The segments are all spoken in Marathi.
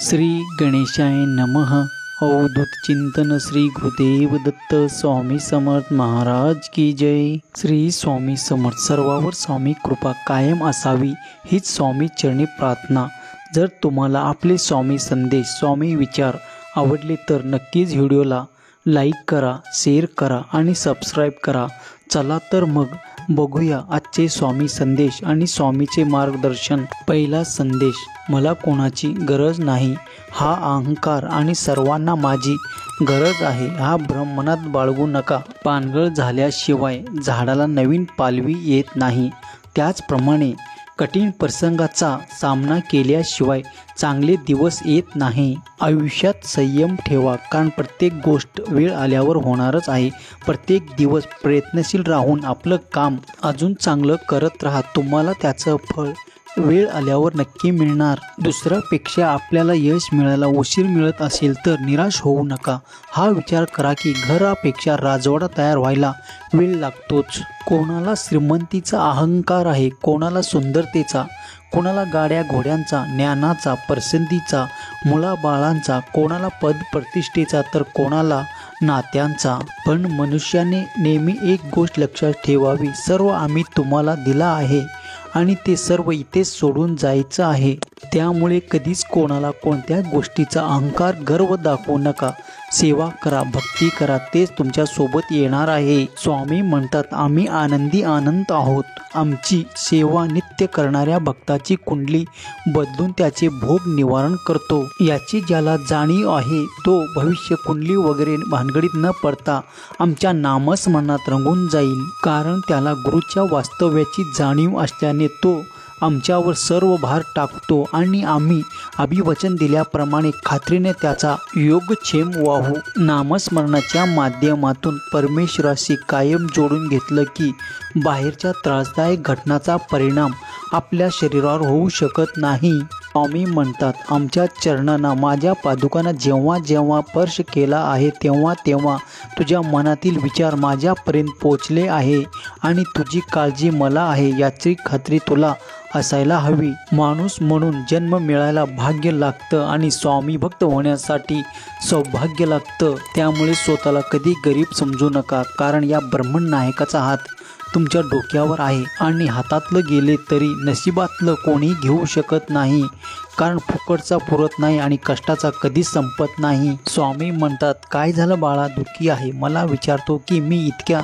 श्री गणेशाय नमः. अवधूत चिंतन श्री गुरुदेव दत्त स्वामी समर्थ महाराज की जय. श्री स्वामी समर्थ. सर्वावर स्वामी कृपा कायम असावी हीच स्वामी चरणी प्रार्थना. जर तुम्हाला आपले स्वामी संदेश, स्वामी विचार आवडले तर नक्कीच व्हिडिओला लाईक करा, शेअर करा आणि सबस्क्राईब करा. चला तर मग बघूया आजचे स्वामी संदेश आणि स्वामीचे मार्गदर्शन. पहिला संदेश. मला कोणाची गरज नाही हा अहंकार आणि सर्वांना माझी गरज आहे हा भ्रम मनात बाळगू नका. पानगळ झाल्याशिवाय झाडाला नवीन पालवी येत नाही. त्याचप्रमाणे कठीण प्रसंगाचा सामना केल्याशिवाय चांगले दिवस येत नाही. आयुष्यात संयम ठेवा, कारण प्रत्येक गोष्ट वेळ आल्यावर होणारच आहे. प्रत्येक दिवस प्रयत्नशील राहून आपलं काम अजून चांगलं करत राहा. तुम्हाला त्याचं फळ वेळ आल्यावर नक्की मिळणार. दुसऱ्यापेक्षा आपल्याला यश मिळायला उशीर मिळत असेल तर निराश होऊ नका. हा विचार करा की घरापेक्षा राजवाडा तयार व्हायला वेळ लागतोच. कोणाला श्रीमंतीचा अहंकार आहे, कोणाला सुंदरतेचा, कोणाला गाड्या घोड्यांचा, ज्ञानाचा, प्रसिद्धीचा, मुलाबाळांचा, कोणाला पद प्रतिष्ठेचा तर कोणाला नात्यांचा. पण मनुष्याने नेहमी एक गोष्ट लक्षात ठेवावी, सर्व आम्ही तुम्हाला दिला आहे आणि ते सर्व इथेच सोडून जायचं आहे. त्यामुळे कधीच कोणाला कोणत्या गोष्टीचा अहंकार, गर्व दाखवू नका. सेवा करा, भक्ती करा, तेच तुमच्या सोबत येणार आहे. स्वामी म्हणतात, आम्ही आनंदी आनंद आहोत. आमची सेवा नित्य करणाऱ्या भक्ताची कुंडली बदलून त्याचे भोग निवारण करतो. याची ज्याला जाणीव आहे तो भविष्य कुंडली वगैरे भानगडीत न पडता आमच्या नामस्मरणात रंगून जाईल. कारण त्याला गुरुच्या वास्तव्याची जाणीव असल्याने तो आमच्यावर सर्व भार टाकतो आणि आम्ही अभिवचन दिल्याप्रमाणे खात्रीने त्याचा योगक्षेम वाहू. नामस्मरणाच्या माध्यमातून परमेश्वराशी कायम जोडून घेतलं की बाहेरच्या त्रासदायक घटनाचा परिणाम आपल्या शरीरावर होऊ शकत नाही. स्वामी म्हणतात, आमच्या चरणांना, माझ्या पादुकांना जेव्हा जेव्हा स्पर्श केला आहे तेव्हा तेव्हा तुझ्या मनातील विचार माझ्यापर्यंत पोचले आहे आणि तुझी काळजी मला आहे याची खात्री तुला असायला हवी. माणूस म्हणून जन्म मिळायला भाग्य लागतं आणि स्वामी भक्त होण्यासाठी सौभाग्य लागतं. त्यामुळे स्वतःला कधी गरीब समजू नका, कारण या ब्रह्मनायकाचा हात तुमच्या डोक्यावर आहे आणि हातातलं गेले तरी नशिबातलं कोणी घेऊ शकत नाही. कारण फुकटचा पुरत नाही आणि कष्टाचा कधीच संपत नाही. स्वामी म्हणतात, काय झालं बाळा, दुःखी आहे? मला विचारतो की मी इतक्या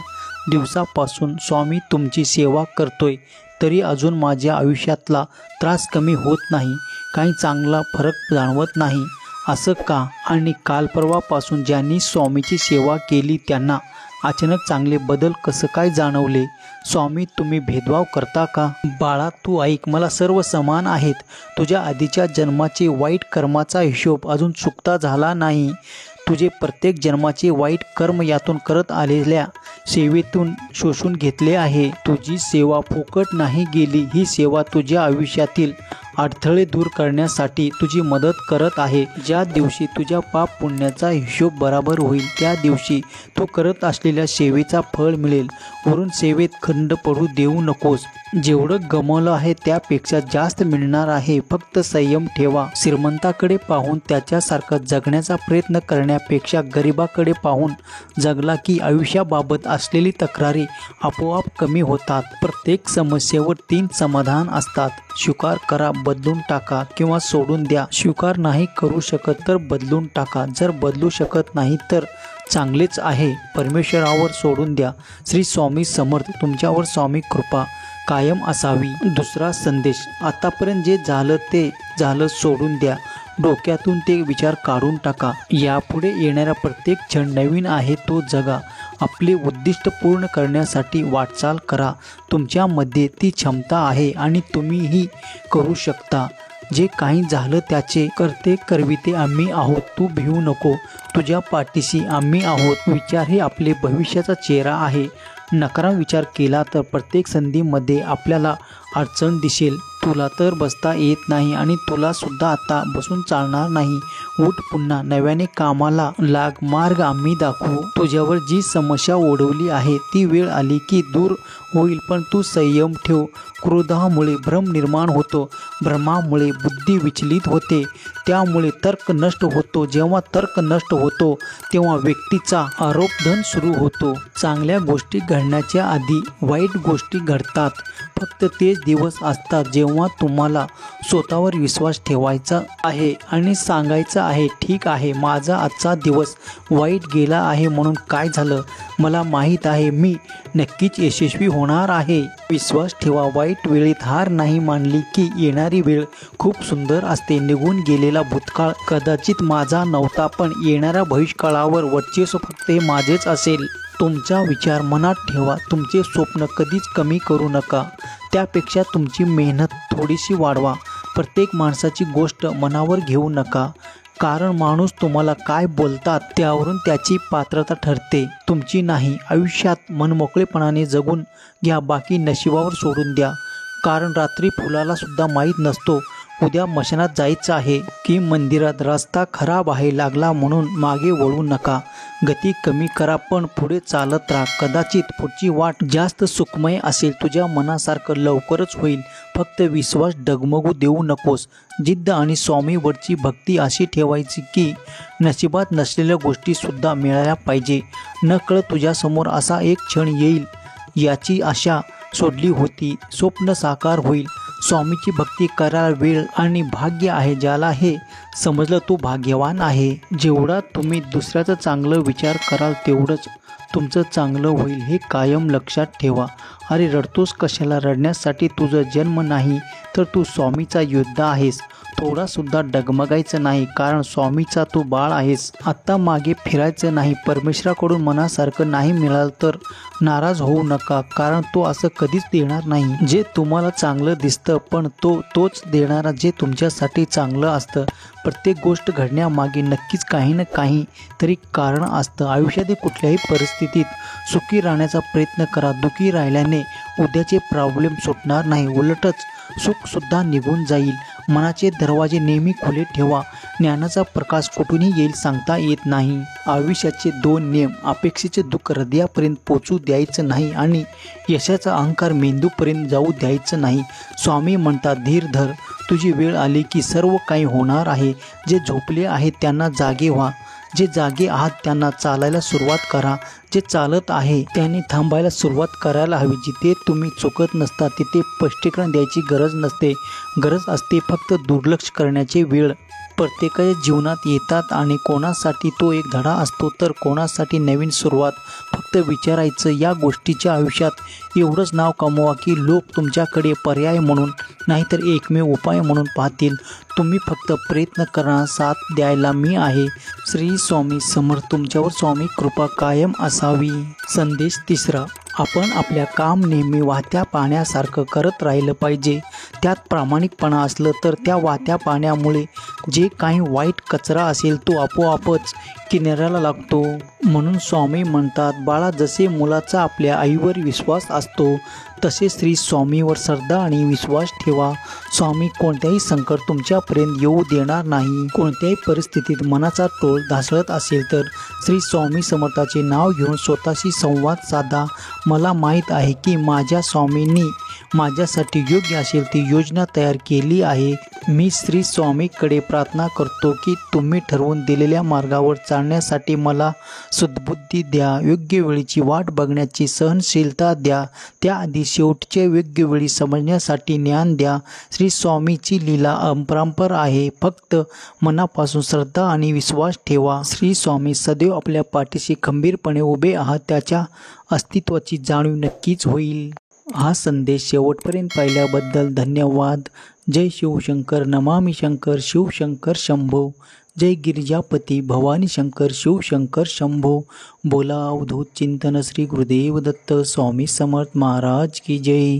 दिवसापासून स्वामी तुमची सेवा करतोय तरी अजून माझ्या आयुष्यातला त्रास कमी होत नाही. काही चांगला फरक जाणवत नाही. असं का? आणि काल परवापासून ज्यांनी स्वामीची सेवा केली त्यांना अचानक चांगले बदल कसं काय जाणवले? स्वामी तुम्ही भेदभाव करता का? बाळा तू ऐक, मला सर्व समान आहेत. तुझ्या आधीच्या जन्माचे वाईट कर्माचा हिशोब अजून चुकता झाला नाही. तुझे प्रत्येक जन्माचे वाईट कर्म यातून करत आलेल्या सेवेतून शोषून घेतले आहे. तुझी सेवा फुकट नाही गेली. ही सेवा तुझ्या आयुष्यातील अडथळे दूर करण्यासाठी तुझी मदत करत आहे. ज्या दिवशी तुझ्या पाप पुण्याचा हिशोब बराबर होईल त्या दिवशी तू करत असलेल्या सेवेचा फळ मिळेल. वरून सेवेत खंड पडू देऊ नकोस. जेवढं गमावलं आहे त्यापेक्षा जास्त मिळणार आहे. फक्त संयम ठेवा. श्रीमंताकडे पाहून त्याच्यासारखं जगण्याचा प्रयत्न करण्यापेक्षा गरिबाकडे पाहून जगला की आयुष्याबाबत असलेली तक्रारी आपोआप कमी होतात. प्रत्येक समस्येवर 3 समाधान असतात. स्वीकार करा, बदलून टाका किंवा सोडून द्या. स्वीकार नाही करू शकत तर बदलून टाका. जर बदलू शकत नाही तर चांगलेच आहे. परमेश्वरावर सोडून द्या. श्री स्वामी समर्थ. तुमच्यावर स्वामी कृपा कायम असावी. दुसरा संदेश. आतापर्यंत जे झालं ते झालं, सोडून द्या. डोक्यातून ते विचार काढून टाका. यापुढे येणारा प्रत्येक क्षण नवीन आहे, तो जगा. आपले उद्दिष्ट पूर्ण करण्यासाठी वाटचाल करा. तुमच्यामध्ये ती क्षमता आहे आणि तुम्हीही करू शकता. जे काही झालं त्याचे करते करविते आम्ही आहोत. तू भिवू नको. तुझ्या पाठीशी आम्ही आहोत. विचार हे आपले भविष्याचा चेहरा आहे. नकारात्मक विचार केला तर प्रत्येक संधीमध्ये आपल्याला अडचण दिसेल. तुला तर बसता येत नाही आणि तुला सुद्धा आता बसून चालणार नाही. उठ, पुन्हा नव्याने कामाला लाग. मार्ग आम्ही दाखवू. तुझ्यावर जी समस्या ओढवली आहे ती वेळ आली की दूर होईल, पण तू संयम ठेव. क्रोधामुळे भ्रम निर्माण होतो, भ्रमामुळे बुद्धी विचलित होते, त्यामुळे तर्क नष्ट होतो. जेव्हा तर्क नष्ट होतो तेव्हा व्यक्तीचा आरोपधन सुरू होतो. चांगल्या गोष्टी घडण्याच्या आधी वाईट गोष्टी घडतात. फक्त तेच दिवस असतात जेव्हा तुम्हाला स्वतःवर विश्वास ठेवायचा आहे आणि सांगायचं आहे, ठीक आहे, माझा आजचा दिवस वाईट गेला आहे, म्हणून काय झालं, मला माहीत आहे, मी नक्कीच यशस्वी होणार आहे. विश्वास ठेवा. वाईट वेळेत हार नाही मानली की येणारी वेळ खूप सुंदर असते. निघून गेलेला भूतकाळ कदाचित माझा नव्हता, पण येणाऱ्या भविष्यकाळावर वर्चस्व फक्त हे माझेच असेल. तुमचा विचार मनात ठेवा. तुमचे स्वप्न कधीच कमी करू नका, त्यापेक्षा तुमची मेहनत थोडीशी वाढवा. प्रत्येक माणसाची गोष्ट मनावर घेऊ नका, कारण माणूस तुम्हाला काय बोलतात त्यावरून त्याची पात्रता ठरते, तुमची नाही. आयुष्यात मनमोकळेपणाने जगून घ्या, बाकी नशिबावर सोडून द्या. कारण रात्री फुलाला सुद्धा माहीत नसतो उद्या मशानात जायचं आहे की मंदिरात. रस्ता खराब आहे लागला म्हणून मागे वळू नका. गती कमी करा पण पुढे चालत राहा. कदाचित पुढची वाट जास्त सुखमय असेल. तुझ्या मनासारखं लवकरच होईल. फक्त विश्वास डगमगू देऊ नकोस. जिद्द आणि स्वामीवरची भक्ती अशी ठेवायची की नशिबात नसलेल्या गोष्टी सुद्धा मिळाल्या पाहिजे. नकळत तुझ्यासमोर असा एक क्षण येईल याची आशा सोडली होती. स्वप्न साकार होईल. स्वामीची भक्ती करायला वेळ आणि भाग्य आहे. ज्याला हे समजलं तो भाग्यवान आहे. जेवढा तुम्ही दुसऱ्याचं चांगलं विचार कराल तेवढंच तुमचं चांगलं होईल, हे कायम लक्षात ठेवा. अरे रडतोस कशाला? रडण्यासाठी तुझा जन्म नाही तर तू स्वामीचा योद्धा आहेस. थोडासुद्धा डगमगायचं नाही, कारण स्वामीचा तू बाळ आहेस. आत्ता मागे फिरायचं नाही. परमेश्वराकडून मनासारखं नाही मिळालं तर नाराज होऊ नका, कारण तो असं कधीच देणार नाही. जे तुम्हाला चांगलं दिसतं पण तोच देणारा जे तुमच्यासाठी चांगलं असतं. प्रत्येक गोष्ट घडण्यामागे नक्कीच काही ना काही तरी कारण असतं. आयुष्यातील कुठल्याही परिस्थितीत सुखी राहण्याचा प्रयत्न करा. दुःखी राहिल्याने उद्याचे प्रॉब्लेम सुटणार नाही, उलटच सुखसुद्धा निघून जाईल. मनाचे दरवाजे नेहमी खुले ठेवा. ज्ञानाचा प्रकाश कुठूनही येईल सांगता येत नाही. आयुष्याचे 2 नियम: अपेक्षेचे दुःख हृदयापर्यंत पोचू द्यायचं नाही आणि यशाचा अहंकार मेंदूपर्यंत जाऊ द्यायचं नाही. स्वामी म्हणतात, धीर धर, तुझी वेळ आली की सर्व काही होणार आहे. जे झोपले आहेत त्यांना जागे व्हा. जे जागे आहात त्यांना चालायला सुरुवात करा. जे चालत आहे त्यांनी थांबायला सुरुवात करायला हवी. जिथे तुम्ही चुकत नसता तिथे स्पष्टीकरण द्यायची गरज नसते. गरज असते फक्त दुर्लक्ष करण्याची वेळ. प्रत्येकाच्या जीवनात येतात आणि कोणासाठी तो एक धडा असतो तर कोणासाठी नवीन सुरुवात. फक्त विचारायचं, या गोष्टीच्या आयुष्यात एवढंच नाव कमवा की लोक तुमच्याकडे पर्याय म्हणून नाहीतर एकमेव उपाय म्हणून पाहतील. तुम्ही फक्त प्रयत्न करा. साथ द्यायला मी आहे. श्री स्वामी समर्थ. तुमच्यावर स्वामी कृपा कायम असावी. संदेश 3. आपण आपल्या काम नेहमी वाहत्या पाण्यासारखं करत राहिलं पाहिजे. त्यात प्रामाणिकपणा असलं तर त्या वाहत्या पाण्यामुळे जे काही वाईट कचरा असेल तो आपोआपच किनाऱ्याला लागतो. म्हणून स्वामी म्हणतात, बाळा, जसे मुलाचा आपल्या आईवर विश्वास असतो तसे श्री स्वामीवर श्रद्धा आणि विश्वास ठेवा. स्वामी कोणत्याही संकट तुमच्यापर्यंत येऊ देणार नाही. कोणत्याही परिस्थितीत मनाचा टोल ढासळत असेल तर श्री स्वामी समर्थाचे नाव घेऊन स्वतःशी संवाद साधा. मला माहीत आहे की माझ्या स्वामींनी माझ्यासाठी योग्य असेल ती योजना तयार केली आहे. मी श्री स्वामीकडे प्रार्थना करतो की तुम्ही ठरवून दिलेल्या मार्गावर चालण्यासाठी मला सद्बुद्धी द्या. योग्य वेळीची वाट बघण्याची सहनशीलता द्या. त्याआधी शेवटच्या योग्य वेळी समजण्यासाठी ज्ञान द्या. श्री स्वामीची लीला अपरंपार आहे. फक्त मनापासून श्रद्धा आणि विश्वास ठेवा. श्री स्वामी सदैव आपल्या पाठीशी खंबीरपणे उभे आहात. त्याच्या अस्तित्वाची जाणीव नक्कीच होईल. हा संदेश शेवटपर्यंत पाहिल्याबद्दल धन्यवाद. जय शिवशंकर. नमामि शंकर. शिवशंकर शंभो. जय गिरिजापती भवानी शंकर. शिवशंकर शंभो. बोला अवधूत चिंतन. श्री गुरुदेव दत्त स्वामी समर्थ महाराज की जय.